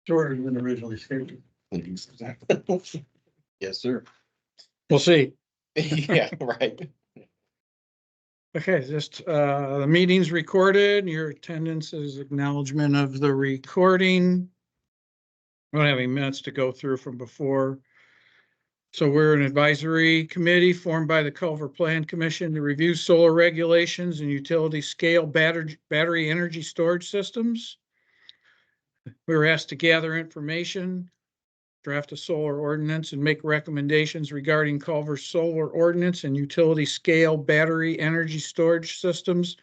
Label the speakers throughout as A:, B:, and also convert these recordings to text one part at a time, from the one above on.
A: shorter than originally scheduled.
B: Yes, sir.
C: We'll see.
B: Yeah, right.
C: Okay, just, the meeting's recorded. Your attendance is acknowledgement of the recording. We don't have any minutes to go through from before. So we're an advisory committee formed by the Culver Plan Commission to review solar regulations and utility scale battery energy storage systems. We were asked to gather information, draft a solar ordinance, and make recommendations regarding Culver's solar ordinance and utility scale battery energy storage systems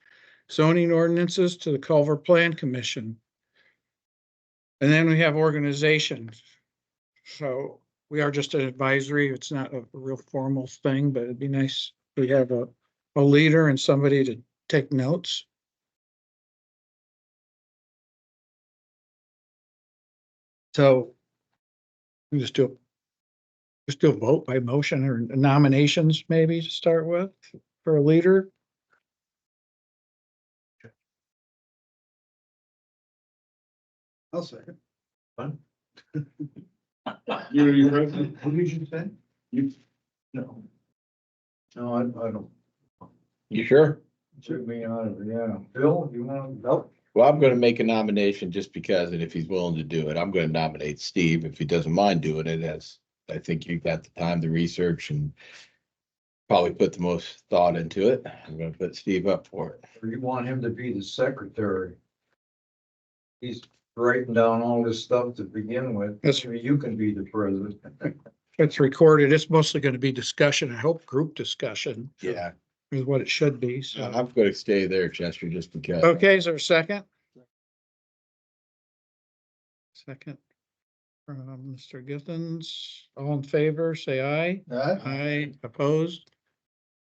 C: zoning ordinances to the Culver Plan Commission. And then we have organizations. So we are just an advisory. It's not a real formal thing, but it'd be nice. We have a leader and somebody to take notes. So we just do a vote by motion or nominations maybe to start with for a leader.
A: I'll second. Fun. You're president. What did you say? You, no. No, I don't.
B: You sure?
A: Took me out of it, yeah. Bill, you want to? Nope.
B: Well, I'm gonna make a nomination just because, and if he's willing to do it, I'm gonna nominate Steve if he doesn't mind doing it, as I think you got the time to research and probably put the most thought into it. I'm gonna put Steve up for it.
A: Or you want him to be the secretary? He's writing down all this stuff to begin with.
C: That's-
A: You can be the president.
C: It's recorded. It's mostly going to be discussion. I hope group discussion
B: Yeah,
C: is what it should be. So,
B: I'm gonna stay there, Chester, just because.
C: okay, is there a second? Second from Mr. Githens. All in favor, say aye. Aye, opposed?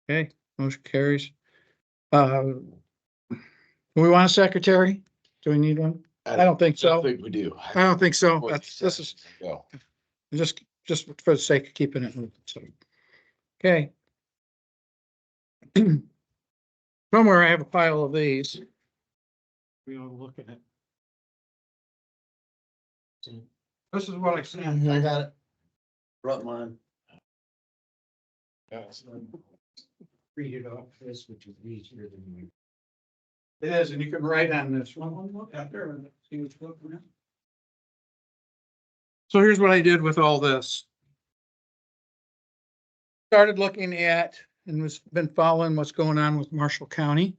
C: Okay, motion carries. Do we want a secretary? Do we need one? I don't think so.
B: I think we do.
C: I don't think so. This is
B: Go.
C: just for the sake of keeping it moving. So, okay. Somewhere I have a pile of these. We all look at it. This is what I sent.
A: I got it. Brought mine.
C: Read it off this, which is easier than you. It is, and you can write on this one. Look out there and see what's looking at. So here's what I did with all this. Started looking at and was been following what's going on with Marshall County.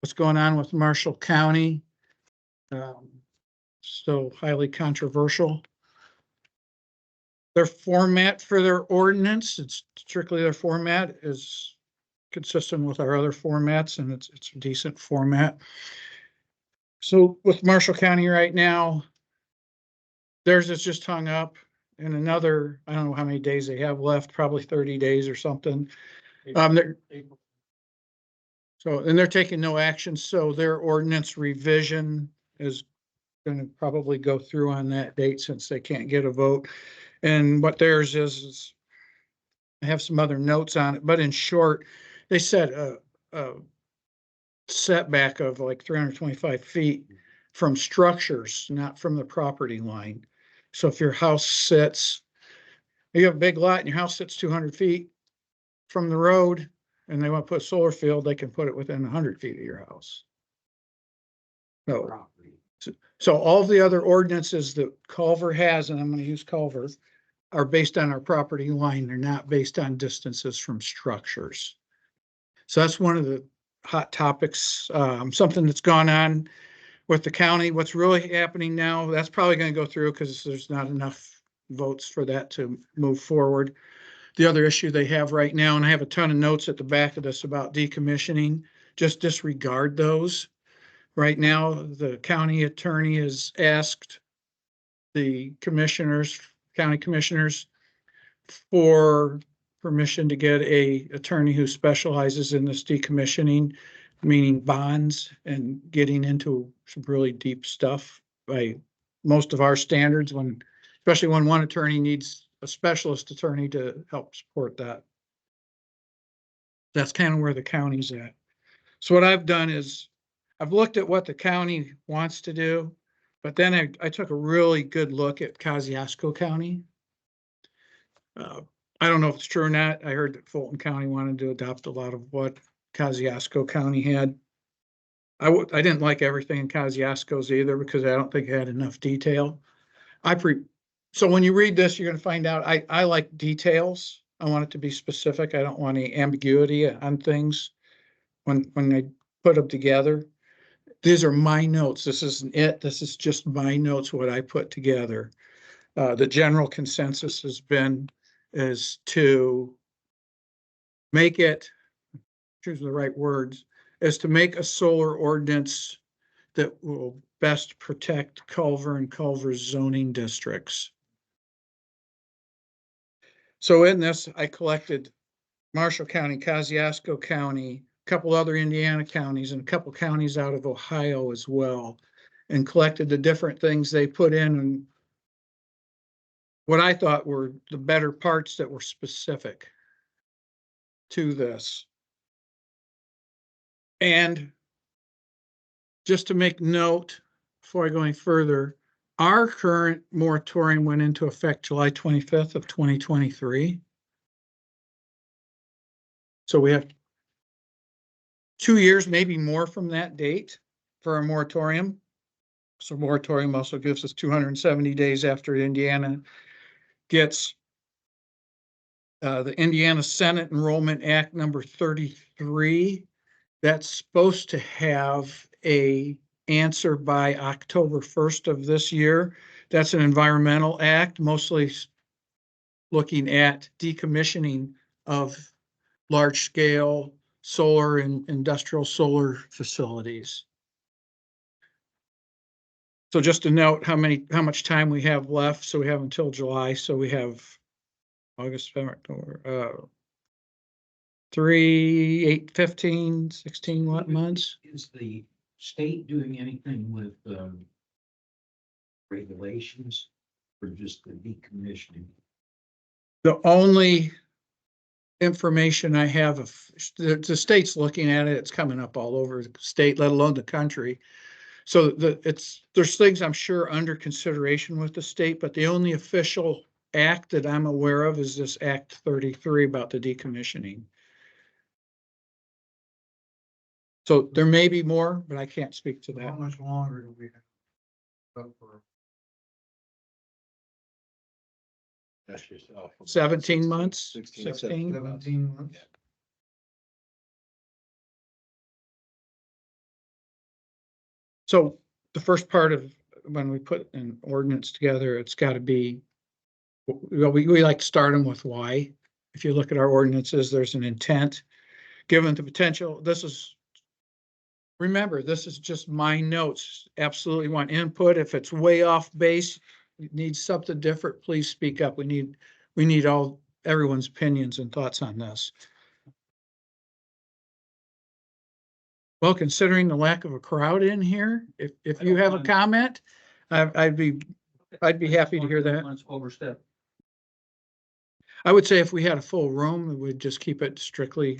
C: What's going on with Marshall County. So highly controversial. Their format for their ordinance, it's strictly their format is consistent with our other formats, and it's a decent format. So with Marshall County right now, theirs is just hung up in another, I don't know how many days they have left, probably 30 days or something. So, and they're taking no action, so their ordinance revision is gonna probably go through on that date since they can't get a vote. And what theirs is I have some other notes on it, but in short, they set a setback of like 325 feet from structures, not from the property line. So if your house sits, you have a big lot and your house sits 200 feet from the road and they want to put a solar field, they can put it within 100 feet of your house. So all the other ordinances that Culver has, and I'm going to use Culver, are based on our property line. They're not based on distances from structures. So that's one of the hot topics, something that's gone on with the county. What's really happening now, that's probably going to go through because there's not enough votes for that to move forward. The other issue they have right now, and I have a ton of notes at the back of this about decommissioning, just disregard those. Right now, the county attorney has asked the commissioners, county commissioners, for permission to get a attorney who specializes in this decommissioning, meaning bonds and getting into some really deep stuff by most of our standards, when, especially when one attorney needs a specialist attorney to help support that. That's kind of where the county's at. So what I've done is I've looked at what the county wants to do But then I took a really good look at Kosciuszko County. I don't know if it's true or not. I heard that Fulton County wanted to adopt a lot of what Kosciuszko County had. I didn't like everything in Kosciuszko's either because I don't think it had enough detail. So when you read this, you're gonna find out, I like details. I want it to be specific. I don't want any ambiguity on things when I put them together. These are my notes. This isn't it. This is just my notes, what I put together. The general consensus has been is to make it, choose the right words, is to make a solar ordinance that will best protect Culver and Culver's zoning districts. So in this, I collected Marshall County, Kosciuszko County, a couple other Indiana counties, and a couple counties out of Ohio as well, and collected the different things they put in and what I thought were the better parts that were specific to this. And just to make note, before I go any further, our current moratorium went into effect July 25th of 2023. So we have 2 years, maybe more from that date for a moratorium. So moratorium also gives us 270 days after Indiana gets the Indiana Senate Enrollment Act number 33. That's supposed to have a answer by October 1st of this year. That's an environmental act, mostly looking at decommissioning of large scale solar and industrial solar facilities. So just to note how much time we have left. So we have until July. So we have August, September, 3, 8, 15, 16 months.
D: Is the state doing anything with regulations or just the decommissioning?
C: The only information I have of the state's looking at it, it's coming up all over the state, let alone the country. So there's things I'm sure under consideration with the state, but the only official act that I'm aware of is this Act 33 about the decommissioning. So there may be more, but I can't speak to
A: How
C: that.
A: much longer do we have? Up for?
B: That's yourself.
C: 17 months,
B: 16.
A: 17 months?
C: So the first part of when we put an ordinance together, it's got to be, well, we like to start them with why. If you look at our ordinances, there's an intent. Given the potential, remember, this is just my notes. Absolutely want input. If it's way off base, it needs something different, please speak up. We need everyone's opinions and thoughts on this. Well, considering the lack of a crowd in here, if you have a comment, I'd be happy to hear that.
D: Let's overstep.
C: I would say if we had a full room, we would just keep it strictly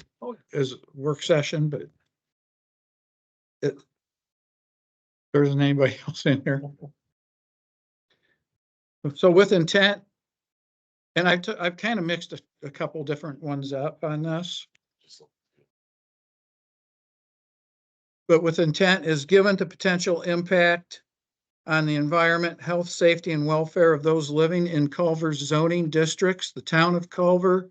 C: as a work session, but there isn't anybody else in here. So with intent, and I've kind of mixed a couple different ones up on this. But with intent is given the potential impact on the environment, health, safety, and welfare of those living in Culver's zoning districts. The town of Culver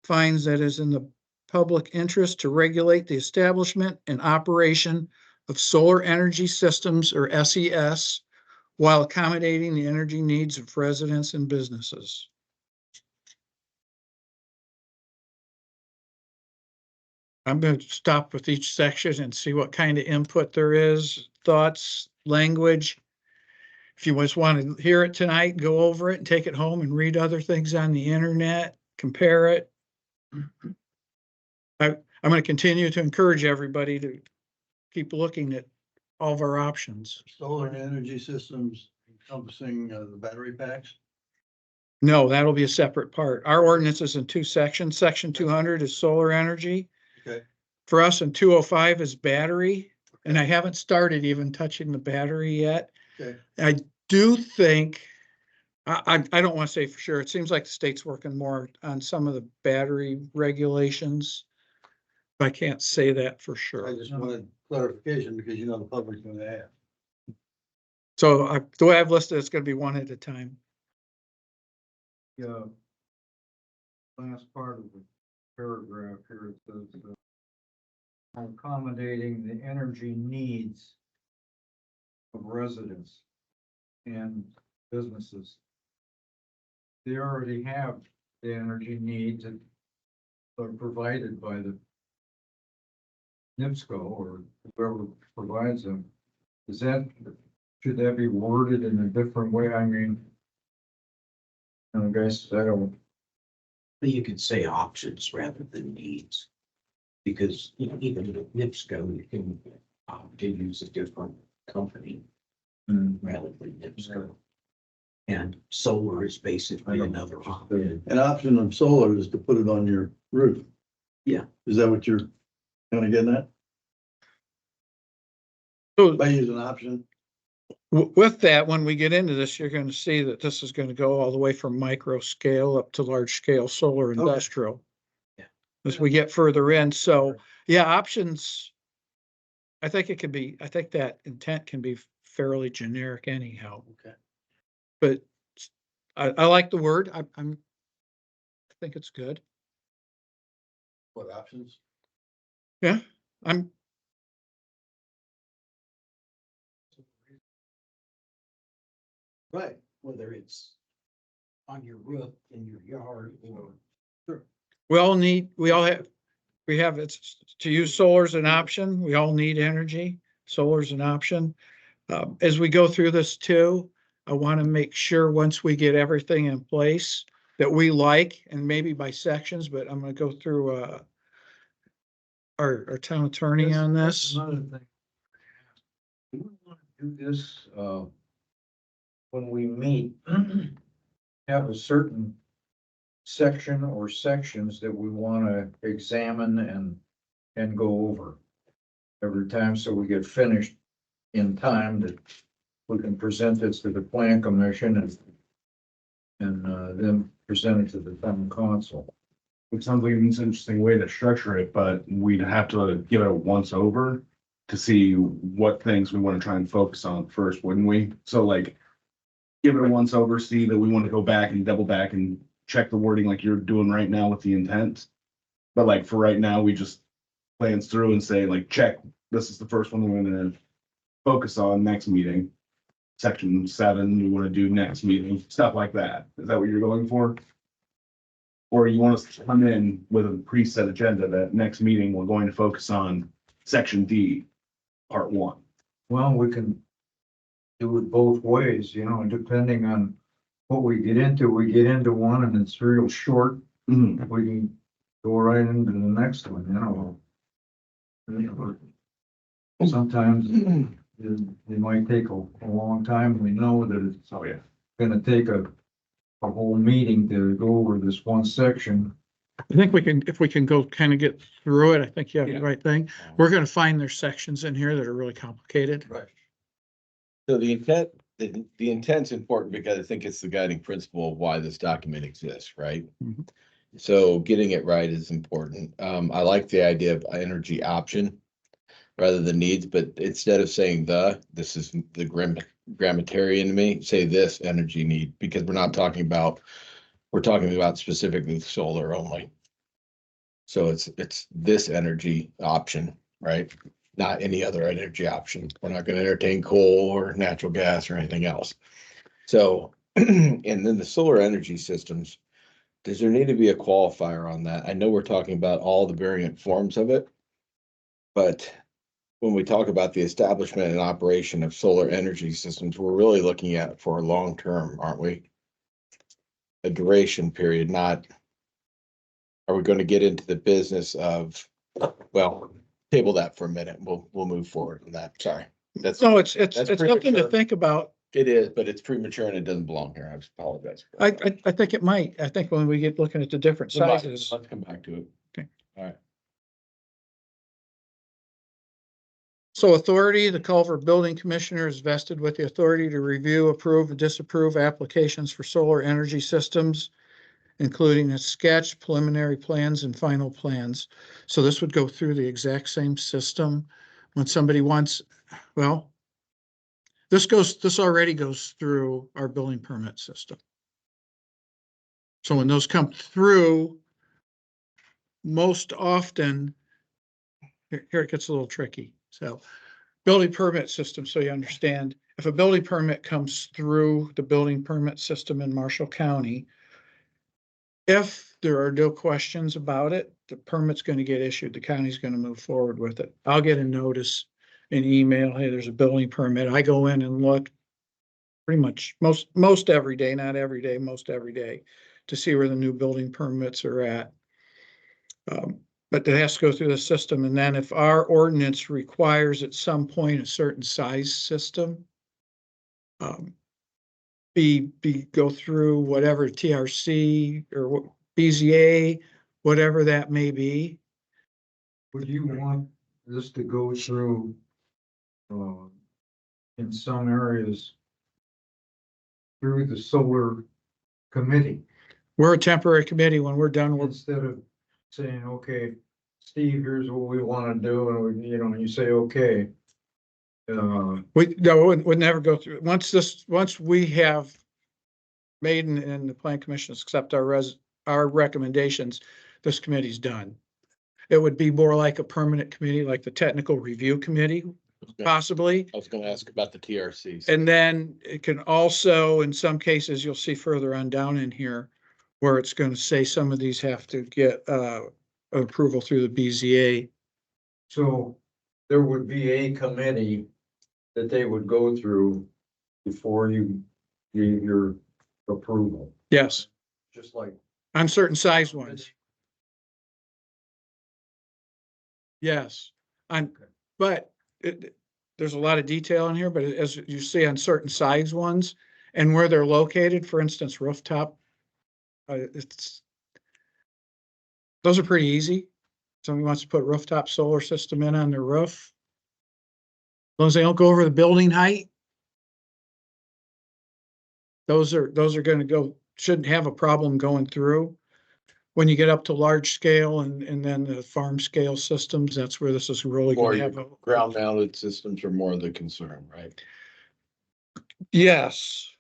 C: finds that it is in the public interest to regulate the establishment and operation of solar energy systems, or SES, while accommodating the energy needs of residents and businesses. I'm going to stop with each section and see what kind of input there is, thoughts, language. If you just want to hear it tonight, go over it and take it home and read other things on the internet, compare it. I'm going to continue to encourage everybody to keep looking at all of our options.
E: Solar energy systems encompassing the battery packs.
C: No, that'll be a separate part. Our ordinance is in 2 sections. Section 200 is solar energy.
E: Okay.
C: For us, in 205 is battery. and I haven't started even touching the battery yet.
E: Okay.
C: I do think, I don't want to say for sure, it seems like the state's working more on some of the battery regulations. But I can't say that for
E: I
C: sure.
E: just wanted clarification because you know the public's gonna ask.
C: So the way I've listed, it's gonna be one at a time.
A: Yeah. Last part of the paragraph here, it says, accommodating the energy needs of residents and businesses. They already have the energy needs that are provided by the NIPSCO or whoever provides them. Is that, should that be worded in a different way? I mean, I guess I don't.
D: But you could say options rather than needs. Because even with NIPSCO, you can opt to use a different company rather than NIPSCO. And solar is basically another option.
E: An option of solar is to put it on your roof.
D: Yeah.
E: Is that what you're gonna get at?
C: So
E: By using an option?
C: with that, when we get into this, you're gonna see that this is gonna go all the way from micro scale up to large scale solar industrial.
D: Yeah.
C: As we get further in, so yeah, options. I think it could be, I think that intent can be fairly generic anyhow,
E: Okay.
C: but I like the word. I think it's good.
E: What options?
C: Yeah, I'm,
E: Right.
D: Whether it's on your roof, in your yard, or
C: we all have, it's to use solar as an option. We all need energy. Solar is an option. As we go through this too, I want to make sure once we get everything in place that we like, and maybe by sections, but I'm going to go through, our town attorney on
A: That's
C: this.
A: another thing. Do we want to do this, when we meet, have a certain section or sections that we want to examine and go over every time, so we get finished in time that we can present this to the plan commission and then present it to the town council.
F: It sounds like it's an interesting way to structure it, but we'd have to give it a once over to see what things we want to try and focus on first, wouldn't we? So like, give it a once over, see that we want to go back and double back and check the wording like you're doing right now with the intent. But like for right now, we just glance through and say like, check, this is the first one we're gonna focus on next meeting. Section 7, we want to do next meeting, stuff like that. Is that what you're going for? Or you want us to come in with a preset agenda that next meeting, we're going to focus on section D, part 1.
A: Well, we can do it both ways, depending on what we get into. We get into one and it's real short, we can go right into the next one, Sometimes it might take a long time. We know that it's
F: Oh, yeah.
A: gonna take a whole meeting to go over this one section.
C: I think we can, if we can go kind of get through it, I think you have the
F: Yeah.
C: right thing. We're gonna find there's sections in here that are really complicated.
E: Right.
B: So the intent's important because I think it's the guiding principle of why this document exists, right?
C: Mhm.
B: So getting it right is important. I like the idea of energy option rather than needs, but instead of saying this is the grammarian to me, say this energy need, because we're talking about specifically solar only. So it's this energy option, right? Not any other energy option. We're not going to entertain coal or natural gas or anything else. So, and then the solar energy systems, does there need to be a qualifier on that? I know we're talking about all the variant forms of it, but when we talk about the establishment and operation of solar energy systems, we're really looking at for long term, aren't we? A duration period, not, are we going to get into the business of, well, table that for a minute. We'll move forward on that. Sorry. That's,
C: No, it's
B: That's
C: something to
B: premature.
C: think about.
B: it is, but it's premature and it doesn't belong here. I apologize.
C: I think it might. I think when we get looking at the different sizes.
B: Let's come back to it.
C: Okay.
B: All right.
C: So authority, the Culver Building Commissioner is vested with the authority to review, approve, and disapprove applications for solar energy systems, including a sketch, preliminary plans, and final plans. So this would go through the exact same system. When somebody wants, well, this already goes through our building permit system. So when those come through, most often, here it gets a little tricky. So building permit system, so you understand, if a building permit comes through the building permit system in Marshall County, if there are no questions about it, the permit's going to get issued. The county's going to move forward with it. I'll get a notice, an email, hey, there's a building permit. I go in and look pretty much most every day, not every day, most every day, to see where the new building permits are at. But it has to go through the system. And then if our ordinance requires at some point a certain size system, go through whatever TRC or BZA, whatever that may be.
A: Would you want this to go through, in some areas, through the solar committee?
C: We're a temporary committee. When we're done,
A: Instead of saying, okay, Steve, here's what we want to do, and we, you say, okay.
C: would never go through. Once we have made and the plan commissions accept our recommendations, this committee's done. It would be more like a permanent committee, like the technical review committee, possibly.
B: I was gonna ask about the TRCs.
C: And then it can also, in some cases, you'll see further on down in here, where it's going to say some of these have to get approval through the BZA.
A: So there would be a committee that they would go through before you give your approval,
C: Yes,
A: just like.
C: on certain size ones. Yes, but there's a lot of detail in here, but as you see on certain size ones and where they're located, for instance, rooftop, those are pretty easy. Somebody wants to put rooftop solar system in on their roof. As long as they don't go over the building height. Those are going to go, shouldn't have a problem going through. When you get up to large scale and then the farm scale systems, that's where this is really
B: More
C: going to have a
B: ground mounted systems are more the concern, right?
C: yes.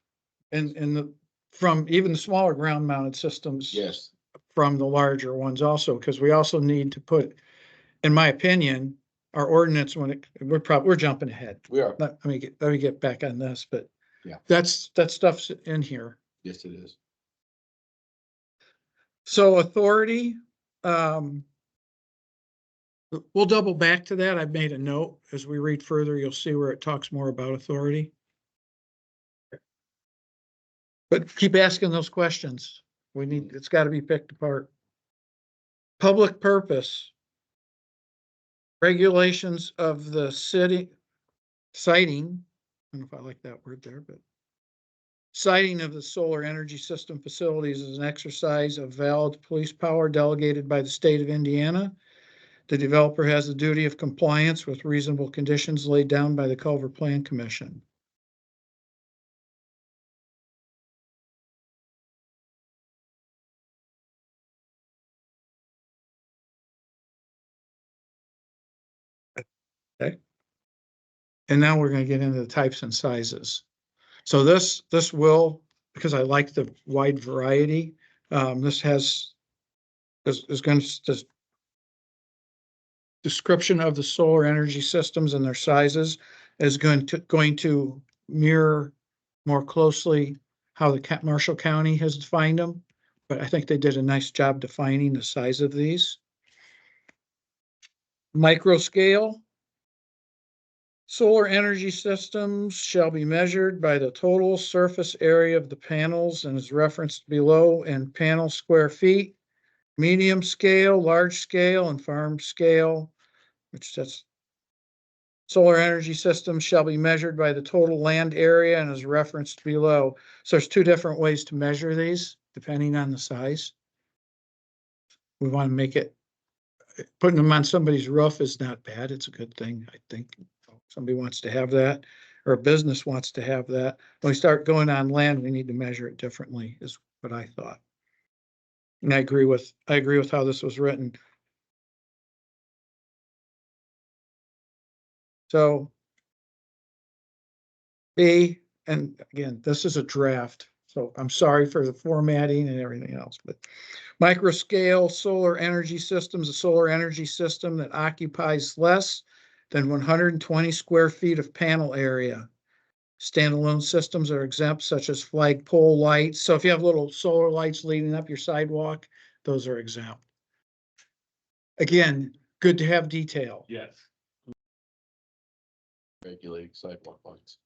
C: And from even the smaller ground mounted systems.
B: Yes.
C: From the larger ones also, because we also need to put, in my opinion, our ordinance we're jumping ahead.
B: We are.
C: Let me get back on this, but
B: Yeah.
C: that stuff's in here.
B: Yes, it is.
C: So authority, we'll double back to that. I've made a note. As we read further, you'll see where it talks more about authority. But keep asking those questions. It's got to be picked apart. Public purpose. Regulations of the city siting. I don't know if I like that word there, but siting of the solar energy system facilities is an exercise of valid police power delegated by the state of Indiana. The developer has the duty of compliance with reasonable conditions laid down by the Culver Plan Commission. Okay. And now we're going to get into the types and sizes. So this will, because I like the wide variety, this is going to description of the solar energy systems and their sizes is going to mirror more closely how the Marshall County has defined them. But I think they did a nice job defining the size of these. Micro scale. Solar energy systems shall be measured by the total surface area of the panels and is referenced below in panel square feet. Medium scale, large scale, and farm scale, which that's solar energy systems shall be measured by the total land area and is referenced below. So there's two different ways to measure these depending on the size. We want to make it, putting them on somebody's roof is not bad. It's a good thing, I think. somebody wants to have that, or a business wants to have that. When we start going on land, we need to measure it differently, is what I thought. And I agree with how this was written. So B, and again, this is a draft, so I'm sorry for the formatting and everything else, but micro scale solar energy systems, a solar energy system that occupies less than 120 square feet of panel area. Standalone systems are exempt, such as flagpole lights. So if you have little solar lights leading up your sidewalk, those are exempt. Again, good to have detail.
F: Yes.
B: Regulating sidewalk lights.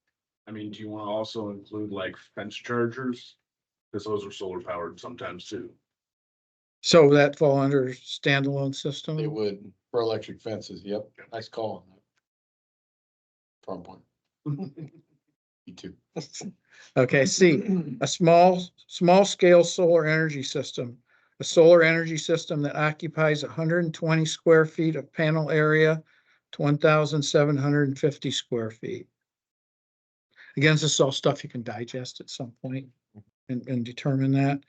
F: I mean, do you want to also include like fence chargers? Because those are solar powered sometimes too.
C: So that fall under standalone system?
B: They would for electric fences. Yep. Nice call. Farm point. You too.
C: Okay, C, a small scale solar energy system. A solar energy system that occupies 120 square feet of panel area to 1,750 square feet. Again, this is all stuff you can digest at some point and determine that.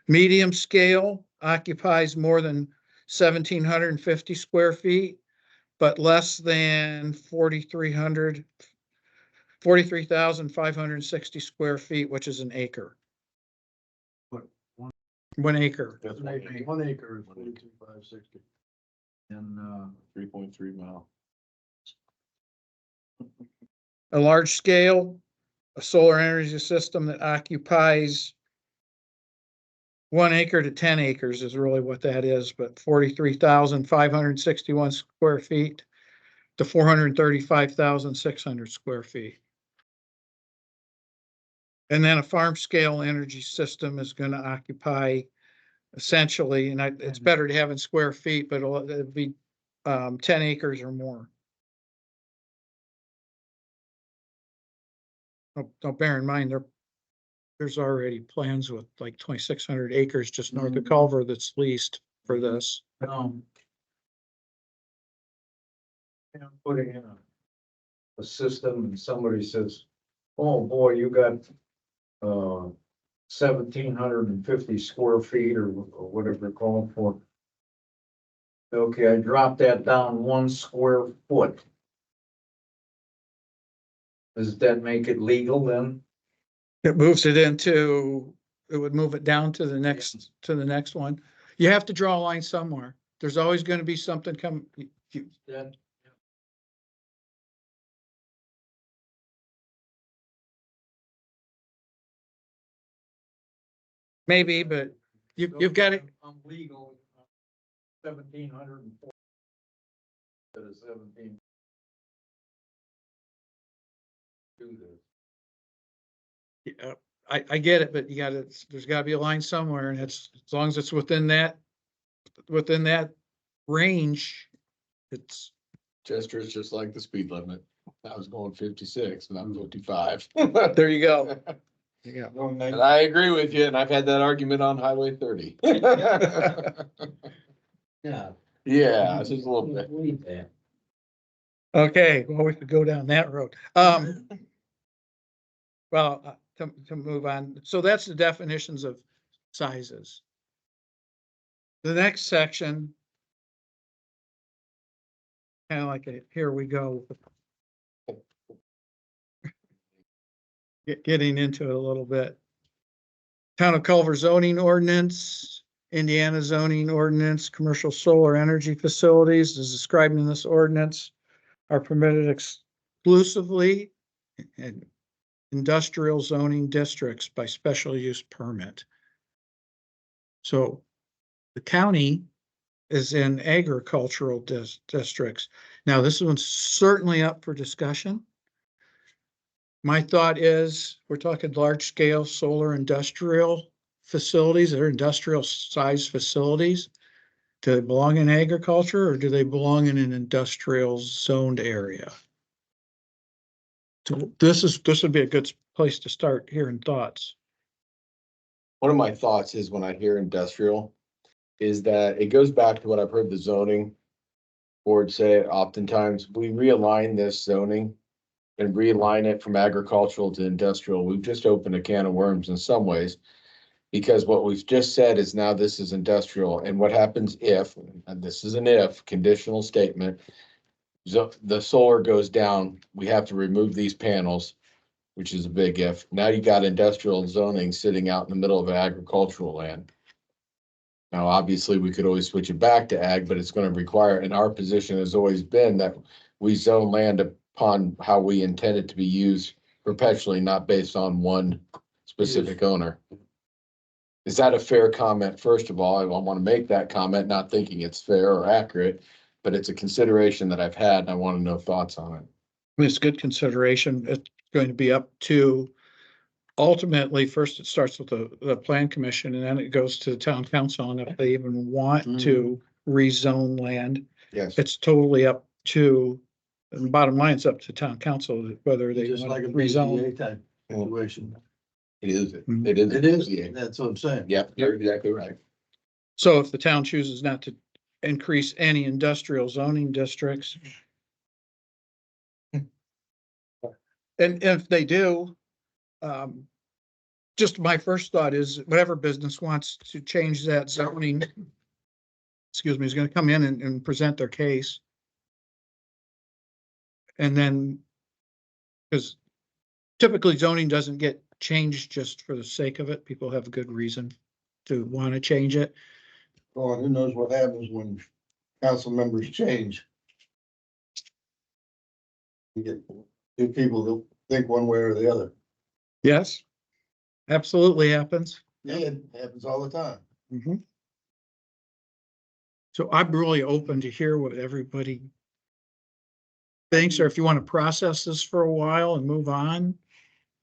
C: Medium scale occupies more than 1,750 square feet, but less than 43,560 square feet, which is an acre.
E: What,
C: 1 acre.
B: That's
E: 1 acre is 42,560.
A: And,
B: 3.3 mile.
C: A large scale, a solar energy system that occupies 1 acre to 10 acres is really what that is, but 43,561 square feet to 435,600 square feet. And then a farm scale energy system is going to occupy essentially, and it's better to have in square feet, but it'll be 10 acres or more. Now bear in mind, there's already plans with like 2,600 acres just north of Culver that's leased for this.
A: putting in a system and somebody says, oh boy, you got, 1,750 square feet or whatever they're calling for. Okay, I dropped that down 1 square foot. Does that make it legal then?
C: It would move it down to the next one. You have to draw a line somewhere. There's always going to be something
A: That,
C: maybe, but you've got it.
A: I'm legal. 1,704. Instead of 17. Do this.
C: Yeah, I get it, but there's gotta be a line somewhere, and it's, as long as it's within that range, it's,
B: Chester is just like the speed limit. I was going 56 and I'm 55.
C: there you go. Yeah.
B: And I agree with you, and I've had that argument on Highway 30.
D: Yeah.
B: Yeah, it's just a little bit.
D: Leave that.
C: Okay, well, we could go down that road. Well, to move on, so that's the definitions of sizes. The next section. Kind of like here we go. Getting into it a little bit. Town of Culver zoning ordinance, Indiana zoning ordinance, commercial solar energy facilities as described in this ordinance are permitted exclusively in industrial zoning districts by special use permit. So the county is in agricultural districts. Now, this one's certainly up for discussion. My thought is we're talking large scale solar industrial facilities that are industrial size facilities. Do they belong in agriculture or do they belong in an industrial zoned area? So this would be a good place to start hearing thoughts.
B: One of my thoughts is when I hear industrial, is that it goes back to what I've heard the zoning board say, oftentimes, we realign this zoning and realign it from agricultural to industrial. We've just opened a can of worms in some ways. Because what we've just said is now this is industrial, and what happens if, and this is an if, conditional statement. The solar goes down, we have to remove these panels, which is a big if. Now you got industrial zoning sitting out in the middle of agricultural land. Now, obviously, we could always switch it back to ag, but it's gonna require, and our position has always been that we zone land upon how we intend it to be used perpetually, not based on one specific owner. Is that a fair comment? First of all, I want to make that comment, not thinking it's fair or accurate, but it's a consideration that I've had and I want to know thoughts on it.
C: It's good consideration. It's going to be up to, ultimately, first it starts with the plan commission and then it goes to the town council. And if they even want to rezone land,
B: Yes.
C: it's totally up to, and bottom line, it's up to town council whether they
E: Just
C: want
E: like
C: to
E: a
C: rezone.
E: BZA type situation.
B: It is.
C: Mhm.
B: It is.
E: It is,
B: Yeah.
E: that's what I'm saying.
B: Yep, you're exactly right.
C: So if the town chooses not to increase any industrial zoning districts. And if they do, just my first thought is whatever business wants to change that zoning, excuse me, is gonna come in and present their case. And then, because typically zoning doesn't get changed just for the sake of it. People have a good reason to want to change it.
E: Oh, and who knows what happens when council members change? You get two people that think one way or the other.
C: Yes, absolutely happens.
E: Yeah, it happens all the time.
C: Mhm. So I'm really open to hear what everybody thinks, or if you want to process this for a while and move on.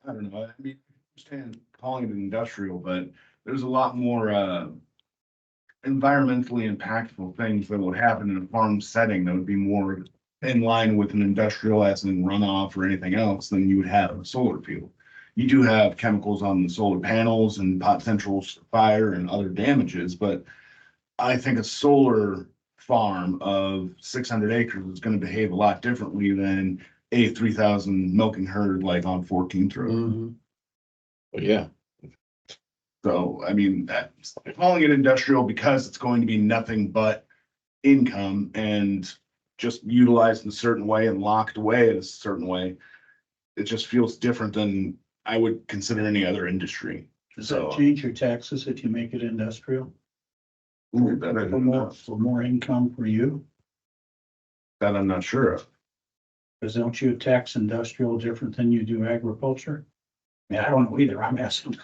F: I don't know, I mean, I understand calling it industrial, but there's a lot more, environmentally impactful things that would happen in a farm setting that would be more in line with an industrial as in runoff or anything else than you would have in a solar field. You do have chemicals on the solar panels and potential fire and other damages, but I think a solar farm of 600 acres is gonna behave a lot differently than a 3,000 milking herd like on 14th Road.
B: But yeah,
F: So, I mean, that's calling it industrial because it's going to be nothing but income and just utilized in a certain way and locked away in a certain way. It just feels different than I would consider any other industry.
G: Does that change your taxes if you make it industrial?
F: That
G: For more income for you?
F: I'm not sure of.
G: Because don't you tax industrial different than you do agriculture? I mean, I don't know either. I'm asking.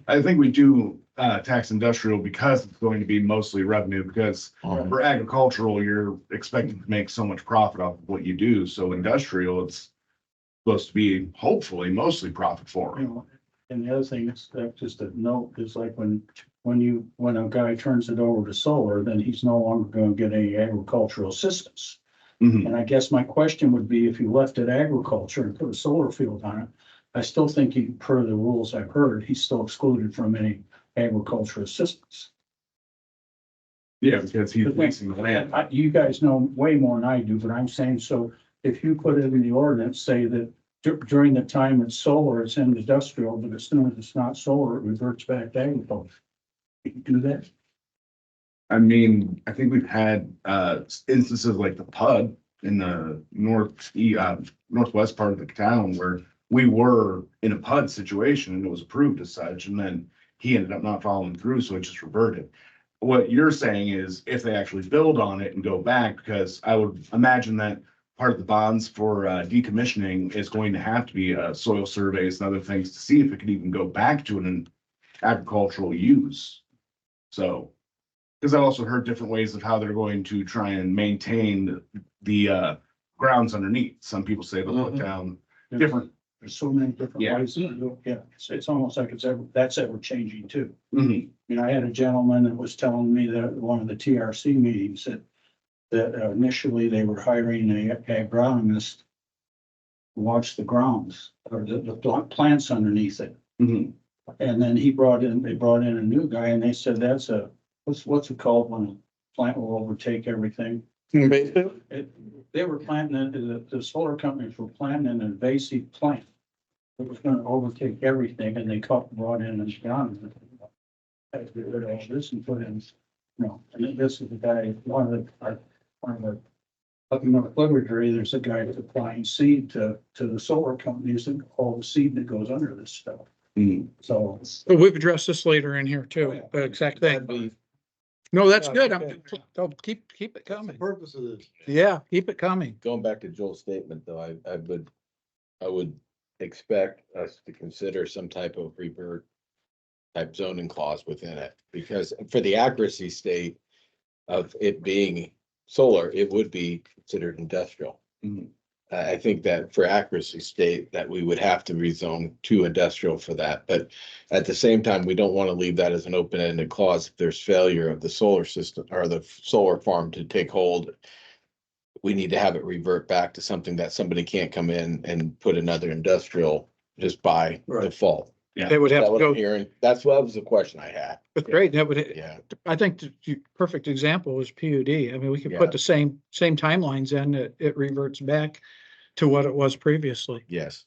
F: I think we do tax industrial because it's going to be mostly revenue, because for agricultural, you're expecting to make so much profit off of what you do. So industrial, it's supposed to be hopefully mostly profit for.
G: You know, and the other thing is that just a note is like when a guy turns it over to solar, then he's no longer going to get any agricultural assistance.
F: Mhm.
G: And I guess my question would be, if you left it agriculture and put a solar field on it, I still think he, per the rules I've heard, he's still excluded from any agricultural assistance.
F: Yeah, because he's leasing the land.
G: You guys know way more than I do, but I'm saying, so if you put it in the ordinance, say that during the time it's solar, it's industrial, but as soon as it's not solar, it reverts back to agriculture. You can do that?
F: I mean, I think we've had instances like the PUD in the northwest part of the town where we were in a PUD situation and it was approved as such, and then he ended up not following through, so it just reverted. What you're saying is if they actually build on it and go back, because I would imagine that part of the bonds for decommissioning is going to have to be soil surveys and other things to see if it could even go back to an agricultural use. So, because I also heard different ways of how they're going to try and maintain the grounds underneath. Some people say they'll put down different.
G: There's so many different
F: Yeah.
G: ways. Yeah, it's almost like that's ever changing too.
F: Mhm.
G: You know, I had a gentleman that was telling me that at one of the TRC meetings that initially they were hiring a agronomist to watch the grounds or the plants underneath it.
F: Mhm.
G: And then they brought in a new guy and they said that's what's it called when a plant will overtake everything? They were planning, the solar companies were planning an invasive plant. It was gonna overtake everything and they brought in this ground. Had to get rid of all this and put in, and then this is the guy, one of the, up in North Liberty, there's a guy that's applying seed to the solar companies and all the seed that goes under this stuff. So.
C: But we've addressed this later in here too, the exact thing. No, that's good. Keep it
E: What's the
C: coming.
E: purpose of this?
C: Yeah, keep it coming.
B: Going back to Joel's statement, though, I would expect us to consider some type of revert type zoning clause within it, because for the accuracy state of it being solar, it would be considered industrial.
F: Mhm.
B: I think that for accuracy state that we would have to rezone to industrial for that, but at the same time, we don't want to leave that as an open-ended clause. If there's failure of the solar system or the solar farm to take hold, we need to have it revert back to something that somebody can't come in and put another industrial just by
E: Right.
B: default.
F: Yeah.
C: They would have
B: That
C: to
B: was
C: go,
B: hearing, that was the question I had.
C: that's great. That would,
B: Yeah,
C: I think the perfect example was PUD. I mean, we could
B: Yeah.
C: put the same timelines in, it reverts back to what it was previously.
B: yes.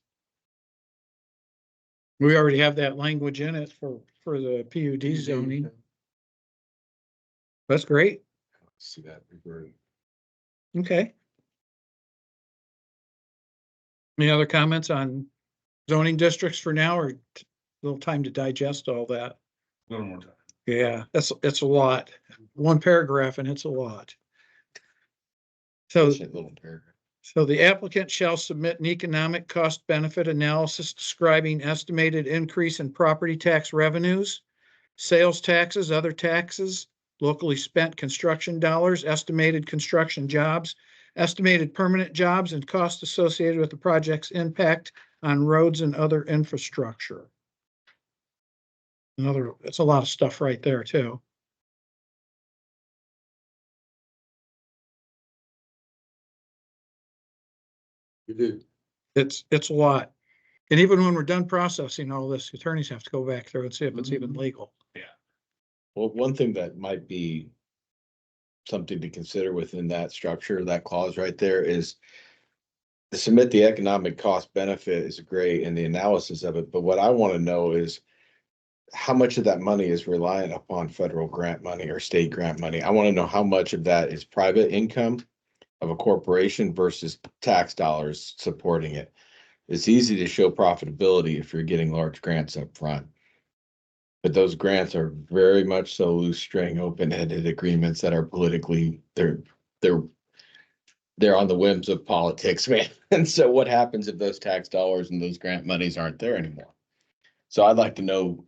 C: We already have that language in it for the PUD zoning. That's great.
B: See that reverting.
C: Okay. Any other comments on zoning districts for now, or a little time to digest all that?
F: A little more time.
C: Yeah, it's a lot. One paragraph and it's a lot. So,
B: Efficient little paragraph.
C: so the applicant shall submit an economic cost benefit analysis describing estimated increase in property tax revenues, sales taxes, other taxes, locally spent construction dollars, estimated construction jobs, estimated permanent jobs, and costs associated with the project's impact on roads and other infrastructure. It's a lot of stuff right there too.
E: You do.
C: It's a lot. And even when we're done processing all this, attorneys have to go back through and see if it's even legal.
B: Well, one thing that might be something to consider within that structure, that clause right there, is to submit the economic cost benefit is great and the analysis of it, but what I want to know is how much of that money is reliant upon federal grant money or state grant money. I want to know how much of that is private income of a corporation versus tax dollars supporting it. It's easy to show profitability if you're getting large grants up front. But those grants are very much so loose string, open-ended agreements that are politically, they're on the whims of politics, man. And so what happens if those tax dollars and those grant monies aren't there anymore? So I'd like to know,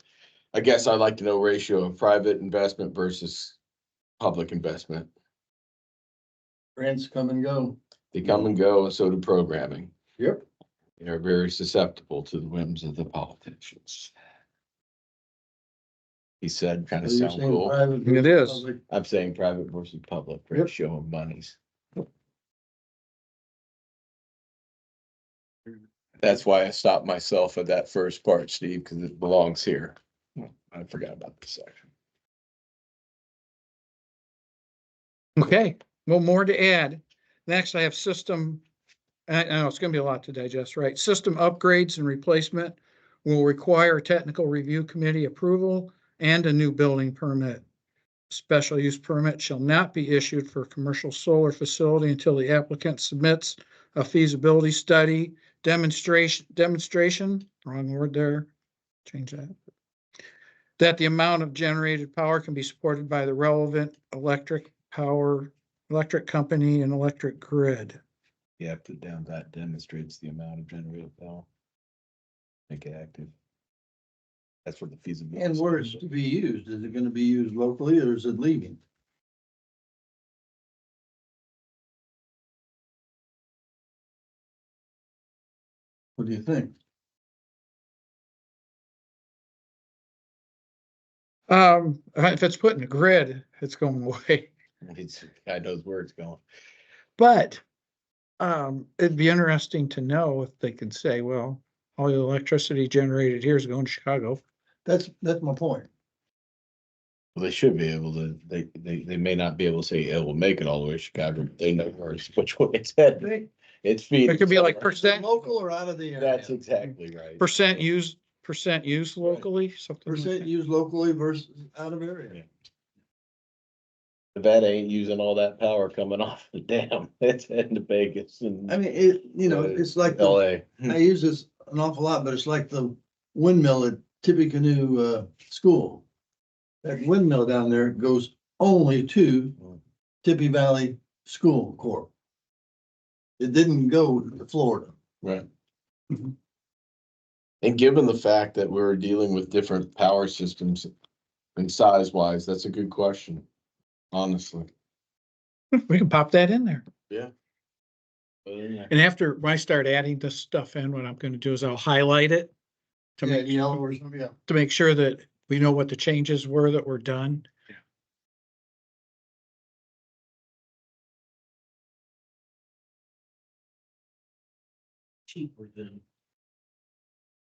B: I guess I'd like to know ratio of private investment versus public investment.
E: Grants come and go.
B: They come and go, and so do programming.
E: Yep.
B: They are very susceptible to the whims of the politicians. He said, kind of
E: So you're
B: sound
E: saying
B: cool.
E: private
C: It
E: versus
C: is.
E: public.
B: I'm saying private versus public
E: Yep.
B: ratio of monies. That's why I stopped myself at that first part, Steve, because it belongs here. I forgot about this section.
C: Okay, well, more to add. Next, I have system, I know it's gonna be a lot to digest, right? System upgrades and replacement will require technical review committee approval and a new building permit. Special use permit shall not be issued for a commercial solar facility until the applicant submits a feasibility study, demonstration, wrong word there, change that. That the amount of generated power can be supported by the relevant electric company and electric grid.
B: You have to down that demonstrates the amount of generated power. Make it active. That's what the feasibility.
E: And where it's to be used, is it gonna be used locally or is it leaving? What do you think?
C: If it's put in the grid, it's going away,
B: It's, God knows where it's going.
C: but it'd be interesting to know if they could say, well, all the electricity generated here is going to Chicago.
E: That's my point.
B: Well, they should be able to, they may not be able to say it will make it all the way to Chicago, but they know where it's, which way it's headed. It's feeding.
C: It could be like
B: somewhere.
C: percent,
E: Local or out of the area?
B: That's exactly right.
C: percent used locally, something like
E: Percent
C: that.
E: used locally versus out of area.
B: Yeah. The vet ain't using all that power coming off the dam. It's heading to Vegas and
E: I mean, it's like,
B: LA.
E: I use this an awful lot, but it's like the windmill at Tippecanoe, school. That windmill down there goes only to Tippy Valley School Corp. It didn't go to Florida.
B: Right. And given the fact that we're dealing with different power systems and size wise, that's a good question, honestly.
C: We can pop that in there.
B: Yeah.
C: And after, when I start adding this stuff in, what I'm gonna do is I'll highlight it to
E: Yeah,
C: make,
E: yellow or something, yeah.
C: to make sure that we know what the changes were that were done.
D: Cheaper than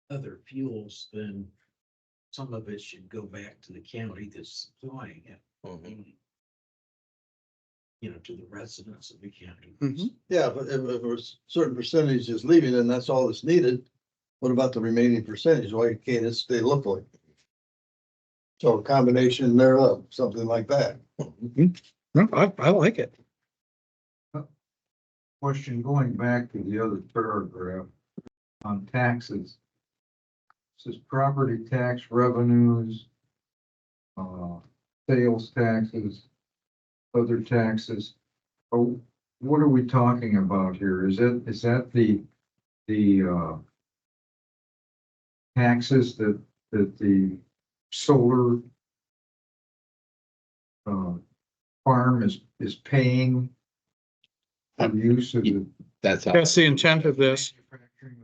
D: other fuels, then some of it should go back to the county that's supplying it. You know, to the residents of the county.
C: Mhm.
E: Yeah, but if a certain percentage is leaving, then that's all that's needed. What about the remaining percentage? Why can't it stay locally? So a combination thereof, something like that.
C: No, I like it.
A: Question going back to the other paragraph on taxes. Says property tax revenues, sales taxes, other taxes. Oh, what are we talking about here? Is that the taxes that the solar farm is paying for use of the
B: That's how
C: That's the intent of this.
A: manufacturing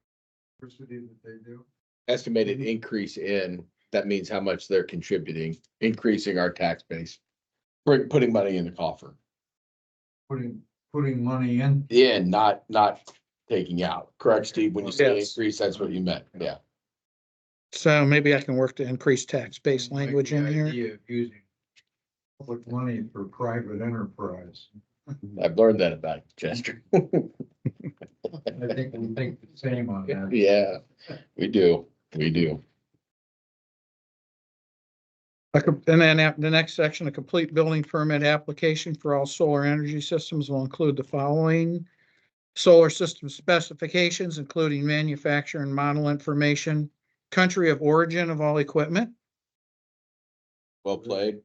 A: electricity that they do?
B: estimated increase in, that means how much they're contributing, increasing our tax base. Putting money in the coffer.
A: Putting money in.
B: Yeah, not taking out. Correct, Steve? When you say
C: Yes.
B: increase, that's what you meant. Yeah.
C: So maybe I can work to increase tax-based language in
A: The
C: here.
A: idea of using public money for private enterprise.
B: I've learned that about you, Chester.
A: I think we think the same on that.
B: Yeah, we do. We do.
C: And then the next section, a complete building permit application for all solar energy systems will include the following. Solar system specifications, including manufacturer and model information, country of origin of all equipment,
B: Well played.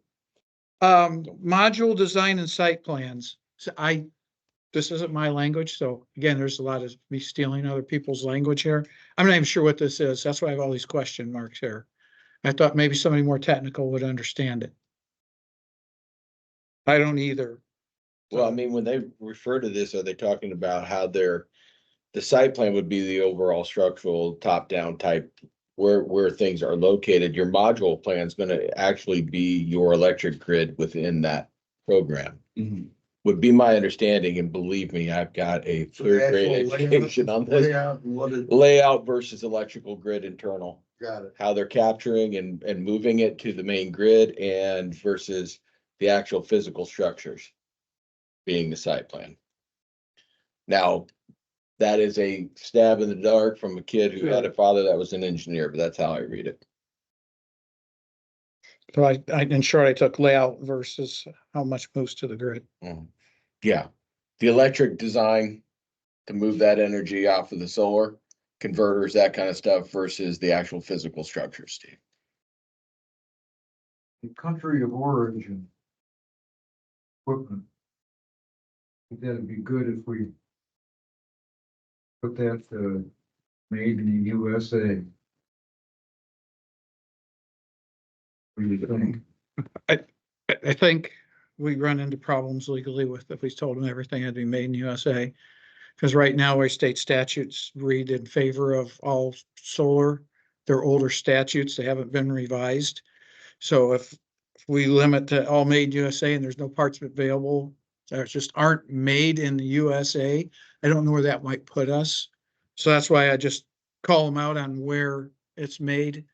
C: module design and site plans. So this isn't my language, so again, there's a lot of me stealing other people's language here. I'm not even sure what this is. That's why I have all these question marks here. I thought maybe somebody more technical would understand it. I don't either.
B: Well, I mean, when they refer to this, are they talking about how the site plan would be the overall structural top-down type where things are located? Your module plan is gonna actually be your electric grid within that program. Would be my understanding, and believe me, I've got a third grade education on this.
E: Layout and what it,
B: Layout versus electrical grid internal,
E: got it.
B: how they're capturing and moving it to the main grid and versus the actual physical structures being the site plan. Now, that is a stab in the dark from a kid who had a father that was an engineer, but that's how I read it.
C: So in short, I took layout versus how much moves to the grid.
B: Yeah, the electric design to move that energy off of the solar converters, that kind of stuff versus the actual physical structure, Steve.
A: The country of origin equipment. I think that'd be good if we put that, made in the USA. What do you think?
C: I think we run into problems legally with if we told them everything had to be made in USA. Because right now our state statutes read in favor of all solar. They're older statutes. They haven't been revised. So if we limit to all made USA and there's no parts available, that just aren't made in the USA, I don't know where that might put us. So that's why I just call them out on where it's made.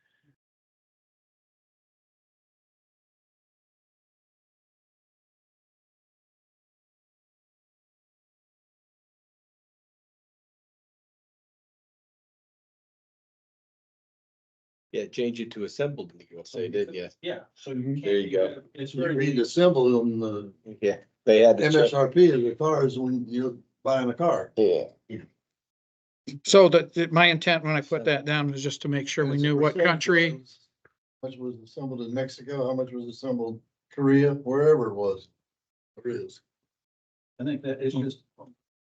B: Yeah, change it to assembled legal, say, didn't you?
G: Yeah, so you.
B: There you go.
G: It's
E: You
G: very.
E: read the symbol on the
B: Yeah, they had to check.
E: MSRP of the cars when you're buying a car.
B: Yeah,
C: So my intent when I put that down was just to make sure we
E: It's a
C: knew what
E: percentage.
C: country.
E: How much was assembled in Mexico, how much was assembled Korea, wherever it was. It is.
G: I think that it's just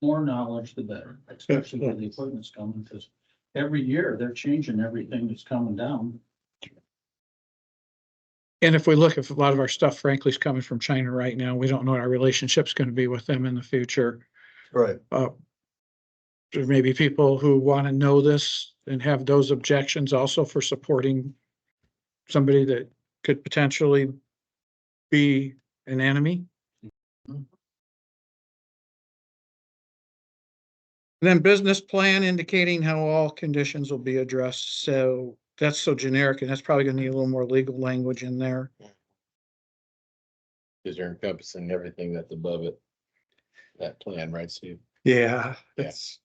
G: more knowledge, the better, especially when the equipment's coming, because every year they're changing everything that's coming down.
C: And if we look at a lot of our stuff, frankly, is coming from China right now. We don't know what our relationship's going to be with them in the future.
E: Right.
C: There may be people who want to know this and have those objections also for supporting somebody that could potentially be an enemy. Then business plan indicating how all conditions will be addressed. So that's so generic, and that's probably gonna need a little more legal language in there.
B: because they're encompassing everything that's above it. That plan, right, Steve?
C: Yeah, it's,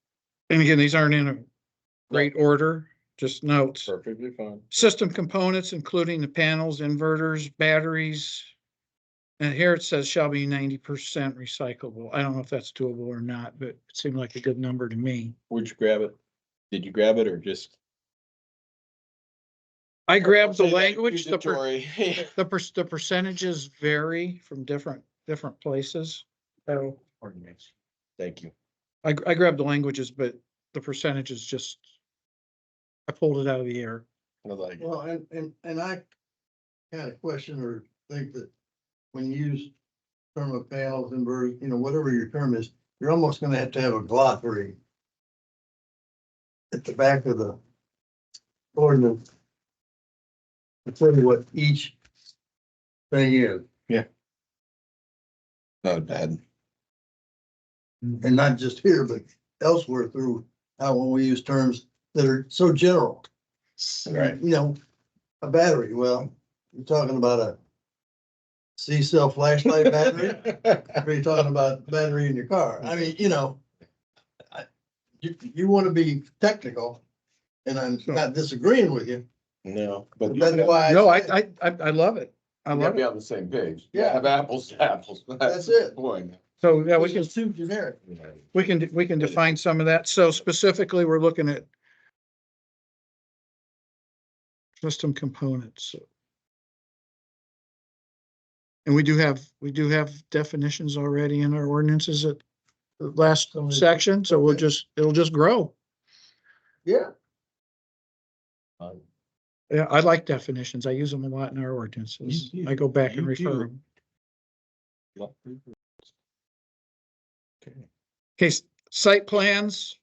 C: and again, these aren't in a great order, just notes.
B: Perfectly fine.
C: System components, including the panels, inverters, batteries. And here it says shall be 90% recyclable. I don't know if that's doable or not, but it seemed like a good number to me.
B: Where'd you grab it? Did you grab it or just?
C: I grabbed the
B: Say that
C: language,
B: accusatory.
C: the percentages vary from different places. So
B: Ordinance. Thank you.
C: I grabbed the languages, but the percentages just, I pulled it out of the air.
B: I like it.
E: Well, and I kind of question or think that when you use term of panels, inverters, whatever your term is, you're almost gonna have to have a glossary at the back of the ordinance to tell you what each thing is,
B: Not bad.
E: and not just here, but elsewhere through how when we use terms that are so general.
B: Right.
E: A battery, well, you're talking about a C-cell flashlight battery, or are you talking about battery in your car? I mean, you want to be technical, and I'm not disagreeing with you,
B: No,
E: but
B: but
E: that's why.
C: No,
E: said-
C: I love it. I
B: you gotta
C: love
B: be
C: it.
B: on the same page.
E: Yeah.
B: Have apples to apples.
E: That's it.
B: the point.
C: So, yeah, we
E: It's
C: can,
E: just too generic.
C: we can define some of that. So specifically, we're looking at system components. And we do have definitions already in our ordinances at the last section, so it'll just grow.
E: Yeah,
C: Yeah, I like definitions. I use them a lot in our ordinances.
B: Me too.
C: I go back and
B: Me
C: refer
B: too.
C: them.
B: Okay.
C: Okay, site plans,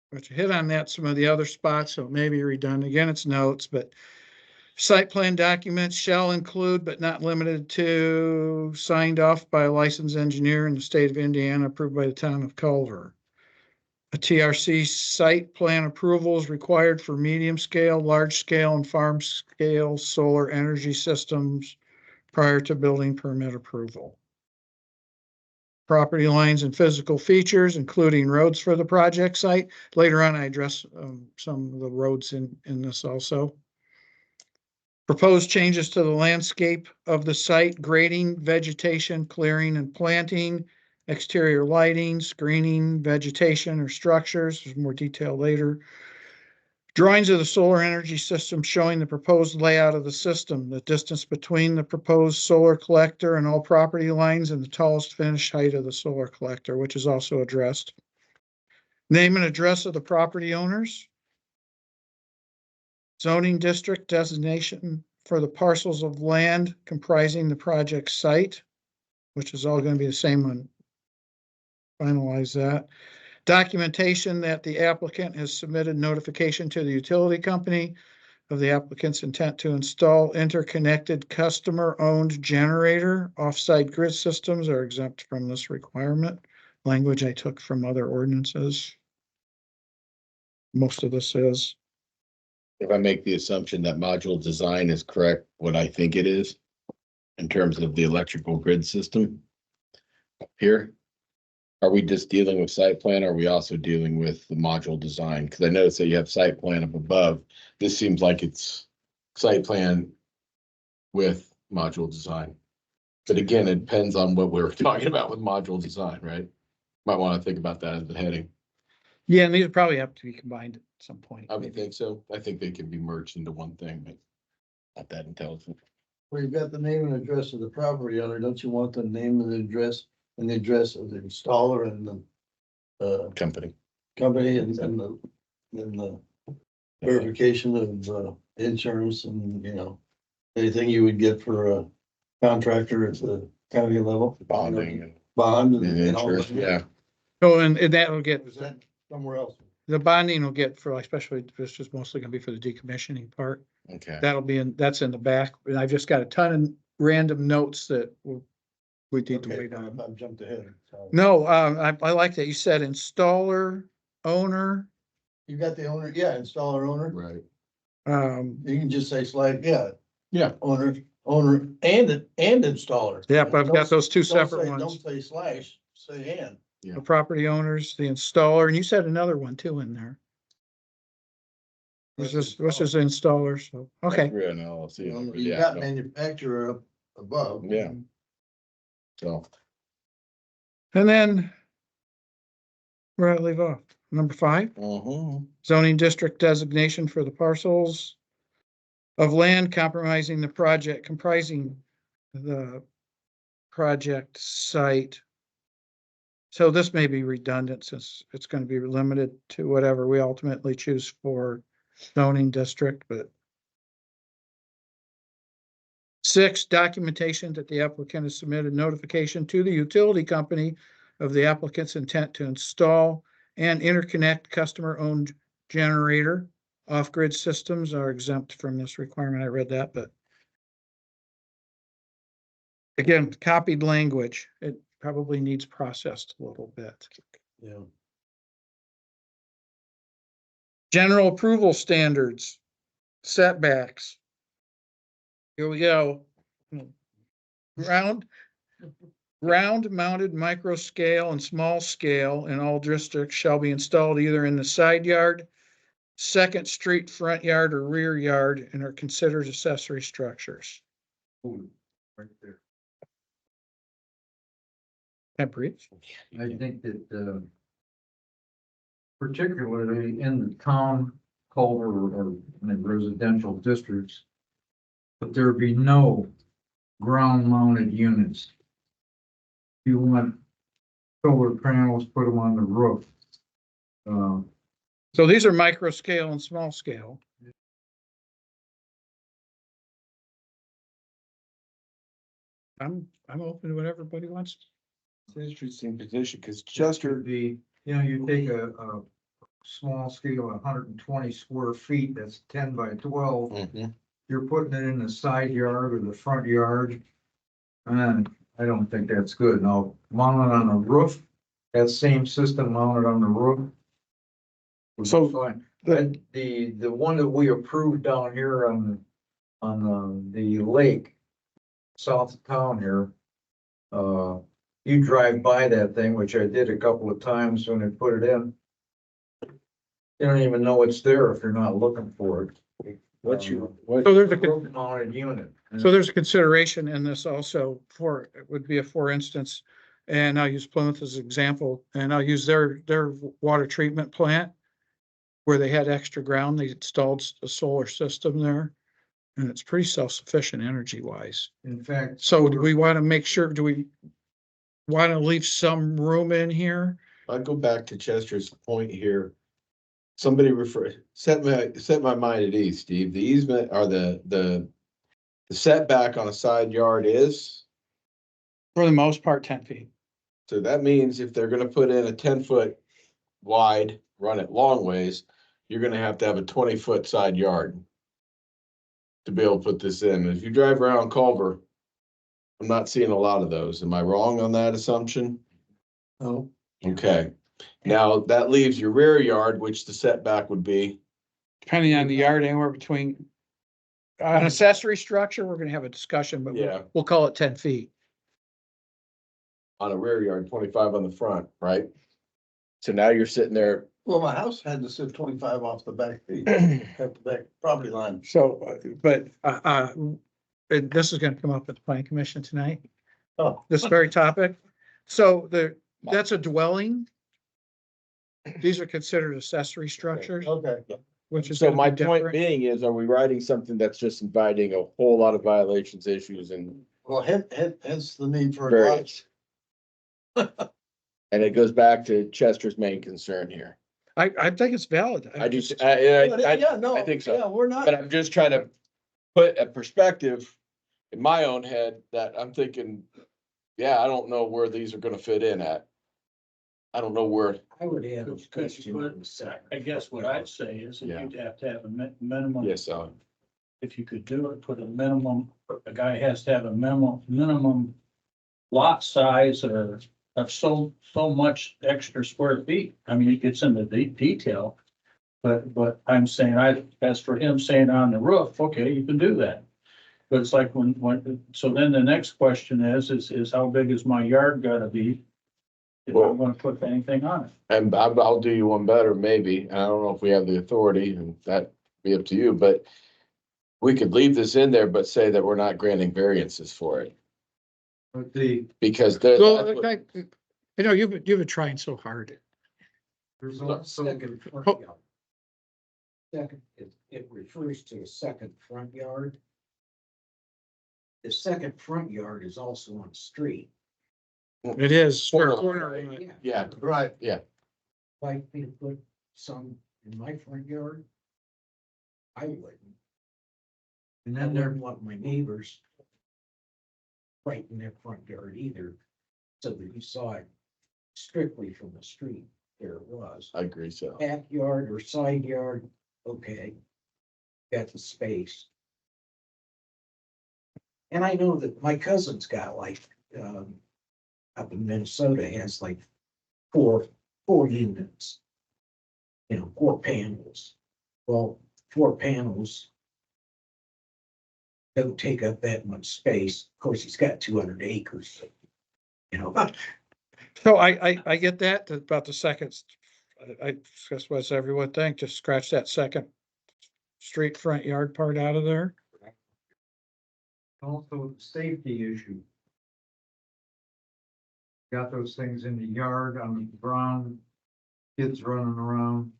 C: which hit on that, some of the other spots, so it may be redundant. Again, it's notes, but site plan documents shall include, but not limited to, signed off by a licensed engineer in the state of Indiana, approved by the town of Culver. A TRC site plan approval is required for medium scale, large scale, and farm scale solar energy systems prior to building permit approval. Property lines and physical features, including roads for the project site. Later on, I address some of the roads in this also. Proposed changes to the landscape of the site, grading, vegetation, clearing and planting, exterior lighting, screening, vegetation or structures. There's more detail later. Drawings of the solar energy system showing the proposed layout of the system, the distance between the proposed solar collector and all property lines, and the tallest finished height of the solar collector, which is also addressed. Name and address of the property owners. Zoning district designation for the parcels of land comprising the project site, which is all going to be the same one. Finalize that. Documentation that the applicant has submitted notification to the utility company of the applicant's intent to install interconnected customer-owned generator. Off-site grid systems are exempt from this requirement. Language I took from other ordinances. Most of this is.
B: If I make the assumption that module design is correct, what I think it is, in terms of the electrical grid system here, are we just dealing with site plan? Or are we also dealing with the module design? Because I noticed that you have site plan up above. This seems like it's site plan with module design. But again, it depends on what we're talking about with module design, right? Might want to think about that as the heading.
C: Yeah, and these probably have to be combined at some point.
B: I would think so. I think they can be merged into one thing, but not that intelligent.
E: Well, you've got the name and address of the property owner. Don't you want the name and the address and the address of the installer and the
B: Company.
E: company and the verification of insurance and, you know, anything you would get for a contractor at the county level?
B: Bonding and
E: Bond and
B: and
E: all
B: insurance,
E: that.
B: yeah.
C: Oh, and that will get,
E: Is that somewhere else?
C: the bonding will get for, especially, this is mostly gonna be for the decommissioning part.
B: Okay.
C: That'll be that's in the back, and I've just got a ton of random notes that we need to
E: Okay,
C: wait on.
E: I've jumped ahead. Sorry.
C: No, I like that. You said installer, owner,
E: You got the owner, yeah, installer owner.
B: Right.
E: You can just say slide, yeah.
B: Yeah.
E: Owner and installer.
C: yeah, but I've got those two
E: Don't
C: separate
E: say-
C: ones.
E: Don't say slash, say and.
C: The property owners, the installer, and you said another one too in there. What's this installer, so, okay.
B: We're an LLC. but
E: You
B: yeah,
E: got
B: no,
E: manufacturer up above.
B: Yeah. So,
C: And then where I leave off, number 5, zoning district designation for the parcels of land comprising the project site. So this may be redundant since it's going to be limited to whatever we ultimately choose for zoning district, but 6, documentation that the applicant has submitted notification to the utility company of the applicant's intent to install and interconnect customer-owned generator. Off-grid systems are exempt from this requirement. I read that, but again, copied language, it probably needs processed a little bit.
E: Yeah.
C: General approval standards, setbacks. Here we go. Ground mounted micro scale and small scale in all districts shall be installed either in the side yard, second street, front yard, or rear yard, and are considered accessory structures.
A: Right there.
C: Can I breathe?
A: I think that, particularly in the town, Culver, or in the residential districts, but there be no ground mounted units. You want solar panels, put them on the roof.
C: So these are micro scale and small scale. I'm open to what everybody wants.
B: it's an interesting position because
A: Chester, you know, you take a small scale, 120 square feet, that's 10 by 12.
B: Mhm.
A: You're putting it in the side yard or the front yard. And I don't think that's good. Now, mounted on a roof, that same system mounted on the roof. would be
C: So,
A: fine.
C: the-
A: The one that we approved down here on the lake, south of town here. You drive by that thing, which I did a couple of times when I put it in. You don't even know it's there if you're not looking for it.
B: What's your,
C: So
B: what,
C: there's a,
A: Roof mounted unit.
C: so there's a consideration in this also for, it would be a for instance, and I'll use Plymouth as an example, and I'll use their water treatment plant where they had extra ground, they installed a solar system there, and it's pretty self-sufficient energy wise.
A: In fact.
C: So do we want to make sure, do we want to leave some room in here?
B: I go back to Chester's point here. Somebody set my mind at ease, Steve. The easement or the setback on a side yard is,
C: For the most part, 10 feet.
B: so that means if they're gonna put in a 10-foot wide, run it long ways, you're gonna have to have a 20-foot side yard to be able to put this in. If you drive around Culver, I'm not seeing a lot of those. Am I wrong on that assumption?
E: Oh,
B: Okay, now that leaves your rear yard, which the setback would be.
C: Depending on the yard, anywhere between, an accessory structure, we're gonna have a discussion, but
B: Yeah.
C: we'll call it 10 feet.
B: On a rear yard, 25 on the front, right? So now you're sitting there
E: Well, my house had to sit 25 off the back, at the back property line.
C: So, but, and this is gonna come up at the planning commission tonight,
E: Oh,
C: this very topic. So that's a dwelling. These are considered accessory structures,
E: okay.
C: which is.
B: So
C: gonna
B: my
C: be
B: point
C: different.
B: being is, are we writing something that's just inviting a whole lot of violations, issues and
E: Well, hence the need for a
B: variance? And it goes back to Chester's main concern here.
C: I think it's valid.
B: I do,
E: lot.
B: I
E: No,
B: think so.
E: Yeah, we're not.
B: but I'm just trying to put a perspective in my own head that I'm thinking, yeah, I don't know where these are gonna fit in at. I don't know where,
D: I would add a
G: Could you
D: question
G: put-
D: on the side.
G: I guess what I'd say is that
B: Yeah.
G: you'd have to have a minimum.
B: yes,
G: If you could do it, put a minimum, a guy has to have a minimum lot size or of so much extra square feet. I mean, it gets into detail. But I'm saying, as for him saying on the roof, okay, you can do that. But it's like so then the next question is how big is my yard gotta be? If I'm gonna put anything on it.
B: and I'll do you one better, maybe. And I don't know if we have the authority and that be up to you, but we could leave this in there, but say that we're not granting variances for it.
A: But the,
B: Because
C: Well,
B: that's what-
C: you know, you've been trying so hard.
A: there's also,
D: Second front yard. Second, it refers to a second front yard. The second front yard is also on the street.
C: It is. for a
B: Corner.
C: corner lot.
B: yeah,
E: Right.
D: Like me to put some in my front yard. I wouldn't.
A: and
D: I
A: then there,
D: wouldn't want my neighbors right in their front yard either, so that you saw it strictly from the street. There it was.
B: I agree, so.
D: Backyard or side yard, okay. Got the space. And I know that my cousin's got like, up in Minnesota has like four units. You know, 4 panels. Well, 4 panels don't take up that much space. Of course, he's got 200 acres. You know,
C: So I get that about the second. I discussed what everyone think, just scratch that second street front yard part out of there.
A: also the safety issue. Got those things in the yard, on the ground, kids running around.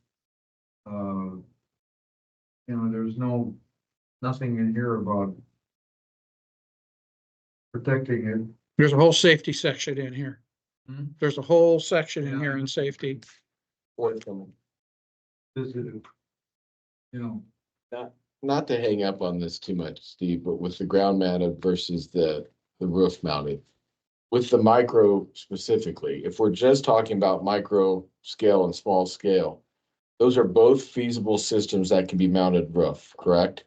A: You know, there's nothing in here about protecting it.
C: There's a whole safety section in here.
A: Hmm?
C: There's a whole section in here in safety.
A: Visited. You know,
B: Not to hang up on this too much, Steve, but with the ground mounted versus the roof mounted. With the micro specifically, if we're just talking about micro scale and small scale, those are both feasible systems that can be mounted roof, correct?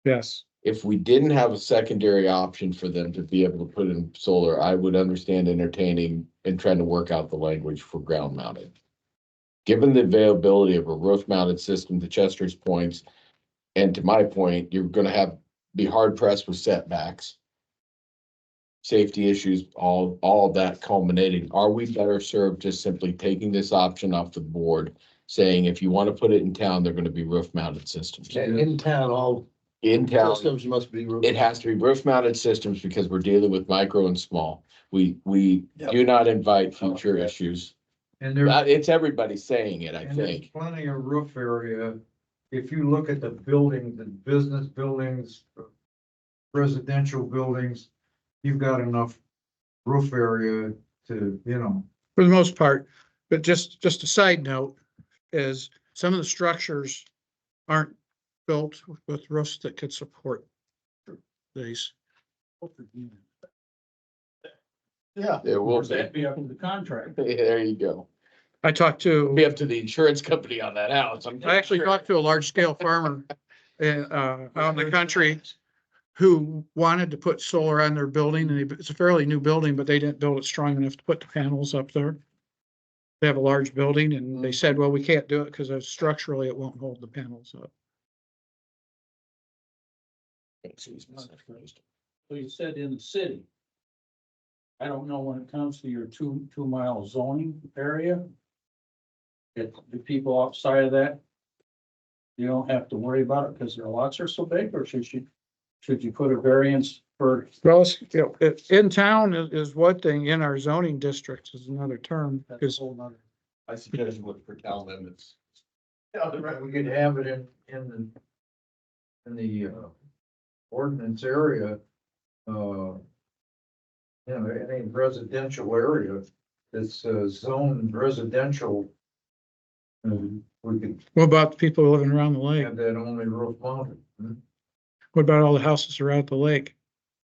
C: Yes.
B: If we didn't have a secondary option for them to be able to put in solar, I would understand entertaining and trying to work out the language for ground mounted. Given the availability of a roof mounted system, to Chester's points, and to my point, you're gonna be hard pressed with setbacks. Safety issues, all of that culminating, are we better served just simply taking this option off the board? Saying if you want to put it in town, they're gonna be roof mounted systems.
E: In town, all
B: In town,
E: systems must be.
B: it has to be roof mounted systems because we're dealing with micro and small. We
E: Yep.
B: do not invite future issues.
A: and there's,
B: It's everybody saying it, I
A: and there's
B: think.
A: plenty of roof area. If you look at the buildings, the business buildings, residential buildings, you've got enough roof area to, you know.
C: For the most part, but just a side note is some of the structures aren't built with roofs that could support these.
E: Yeah.
B: There will
G: That'd
B: be.
G: be up to the contract.
B: There you go.
C: I talked
B: It'll
C: to,
B: be up to the insurance company on that house.
C: I actually talked to a large scale farmer out in the country who wanted to put solar on their building, and it's a fairly new building, but they didn't build it strong enough to put the panels up there. They have a large building and they said, well, we can't do it because structurally it won't hold the panels up.
G: So you said in the city. I don't know when it comes to your 2 mile zoning area. If the people outside of that, you don't have to worry about it because their lots are so big, or should you put a variance for?
C: Well, in town is one thing, in our zoning districts is another term,
G: That's a
C: because
G: whole nother.
B: I suggest look for town limits.
A: We could have it in the ordinance area. Any residential area that's zoned residential. We could
C: what about the people living around the lake?
A: have that only roof mounted.
C: What about all the houses around the lake?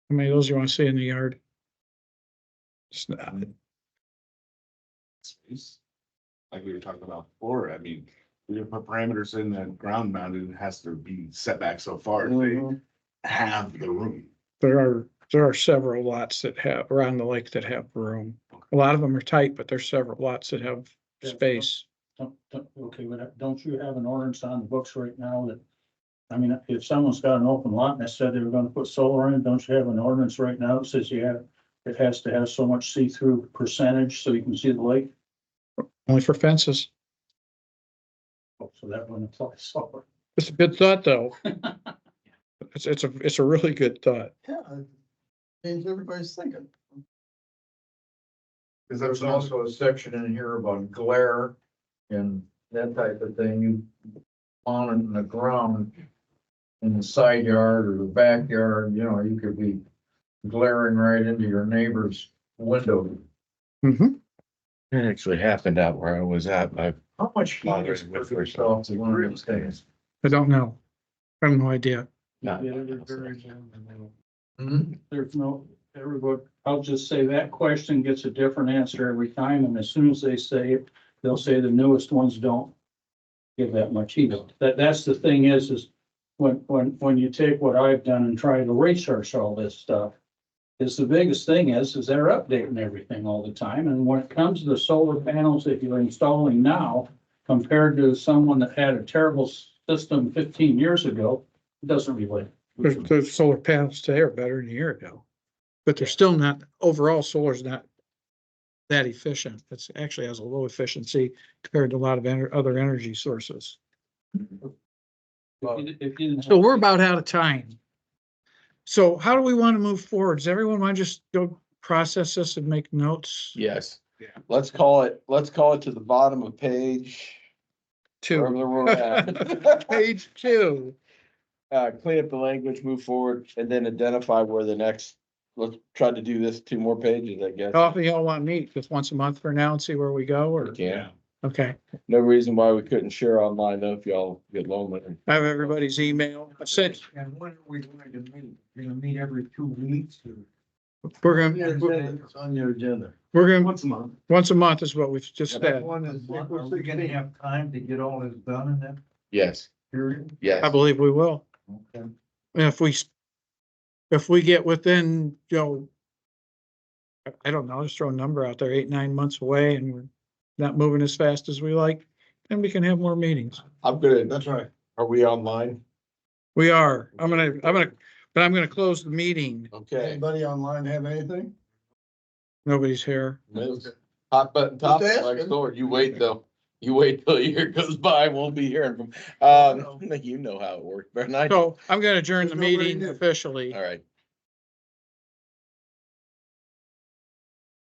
C: How many of those you want to see in the yard? It's not-
F: Space. Like we were talking about before, I mean, we can put parameters in that ground mounted, it has to be set back so far, they have the room.
C: There are several lots that have, around the lake that have room. A lot of them are tight, but there's several lots that have space.
G: Okay, but don't you have an ordinance on the books right now that, I mean, if someone's got an open lot and they said they were gonna put solar in, don't you have an ordinance right now that says it has to have so much see-through percentage so you can see the lake?
C: Only for fences.
G: Oh, so that wouldn't apply to solar.
C: It's a good thought, though. It's a really good thought.
E: Yeah. Change everybody's thinking.
F: Cause
A: There's
F: there's also,
A: also a section in here about glare and that type of thing. You on it in the ground, in the side yard or the backyard, you could be glaring right into your neighbor's window.
C: Mhm.
B: It actually happened out where I was at.
A: How much heat
B: Father
A: is
B: with
A: produced
B: herself.
A: off one of these things?
C: I don't know. I have no idea.
G: There's no, everybody, I'll just say that question gets a different answer every time, and as soon as they say it, they'll say the newest ones don't give that much heat. That's the thing is when you take what I've done and try to research all this stuff, is the biggest thing is they're updating everything all the time, and when it comes to the solar panels that you're installing now, compared to someone that had a terrible system 15 years ago, it doesn't relate.
C: The solar panels today are better than a year ago. But they're still not, overall, solar's not that efficient. It's actually has a low efficiency compared to a lot of other energy sources.
G: If you didn't
C: So we're about out of time. So how do we want to move forward? Does everyone want to just go process this and make notes?
B: Yes.
F: Yeah.
B: Let's call it to the bottom of page. Wherever
C: Two,
B: we're at.
C: page 2.
B: Clean up the language, move forward, and then identify where the next, let's try to do this 2 more pages, I guess.
C: How often y'all want to meet? Just once a month for now and see where we go, or?
B: We can.
C: Okay,
B: No reason why we couldn't share online though, if y'all get lonely.
C: I have everybody's email. I said,
A: And when are we going to meet? We're gonna meet every 2 weeks or?
C: we're
E: Yeah,
C: gonna,
E: it's on your agenda.
C: we're gonna,
F: once a month.
C: once a month is what we've just
A: That
C: said.
A: one is, are we gonna have time to get all this done in that
B: Yes,
A: period?
C: I
B: yes.
C: believe we will.
A: Okay.
C: And if we get within, I don't know, just throw a number out there, 8, 9 months away and we're not moving as fast as we like, then we can have more meetings.
B: I'm gonna,
E: That's right.
B: are we online?
C: We are. I'm gonna close the meeting.
B: Okay.
E: Anybody online have anything?
C: Nobody's here.
B: Liz, hot button topic,
E: Just
B: like
E: asking.
B: sword. You wait though. You wait till a year goes by, we'll be hearing from, you know how it works, better than I do.
C: So I'm gonna adjourn the
E: There's nobody
C: meeting
E: new.
C: officially.
B: All right.